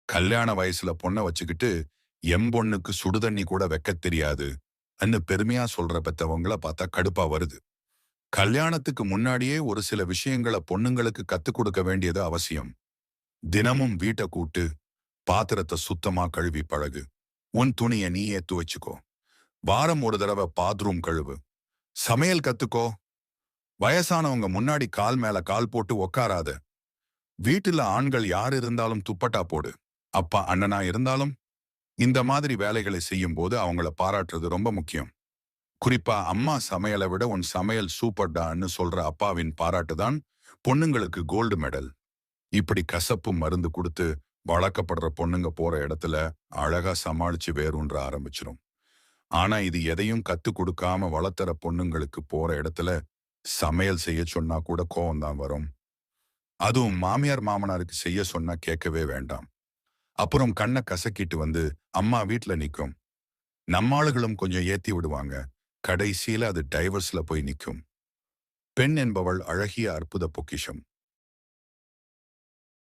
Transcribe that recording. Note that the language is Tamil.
கல்யாண வயசுல பொண்ணை வச்சுக்கிட்டு எம்பொண்ணுக்கு சுடுதண்ணி கூட வைக்கத் தெரியாது அன்னு பெருமையா சொல்ற பெத்தவங்கள பார்த்தா கடுப்பா வருது. கல்யாணத்துக்கு முன்னாடியே ஒரு சில விஷயங்களை பொண்ணுங்களுக்கு கத்துக் கொடுக்க வேண்டியது அவசியம். தினமும் வீட்டை கூட்டு, பாத்திரத்தை சுத்தமா கழுவி பழகு. உன் துணிய நீ ஏத்து வச்சுக்கோ. வாரம் ஒரு தடவை பாத்ரூம் கழுவு. சமையல் கத்துக்கோ. வயசானவங்க முன்னாடி கால் மேல கால் போட்டு உக்காராத. வீட்டுல ஆண்கள் யார் இருந்தாலும் துப்பட்டா போடு. அப்பா அண்ணனா இருந்தாலும் இந்த மாதிரி வேலைகளை செய்யும் போது அவங்கள பாராட்டுறது ரொம்ப முக்கியம். குறிப்பா அம்மா சமையலை விட உன் சமையல் சூப்பர்டான்னு சொல்ற அப்பாவின் பாராட்டு தான் பொண்ணுங்களுக்கு கோல்டு மெடல். இப்படி கசப்பு மருந்து கொடுத்து வளர்க்கப்படுற பொண்ணுங்க போற இடத்துல அழகா சமாளிச்சு வேரூன்ற ஆரம்பிச்சிரும். ஆனா இது எதையும் கத்து கொடுக்காம வளர்த்துற பொண்ணுங்களுக்கு போற இடத்துல சமையல் செய்ய சொன்னா கூட கோவம் தான் வரும். அதுவும் மாமியார் மாமனாருக்கு செய்ய சொன்னா கேட்கவே வேண்டாம். அப்புறம் கண்ணை கசக்கிட்டு வந்து அம்மா வீட்டுல நிக்கும். நம்மாளுகளும் கொஞ்சம் ஏத்தி விடுவாங்க. கடைசியில அது டைவர்ஸ்ல போய் நிக்கும். பெண் என்பவள் அழகிய அற்புத பொக்கிஷம்.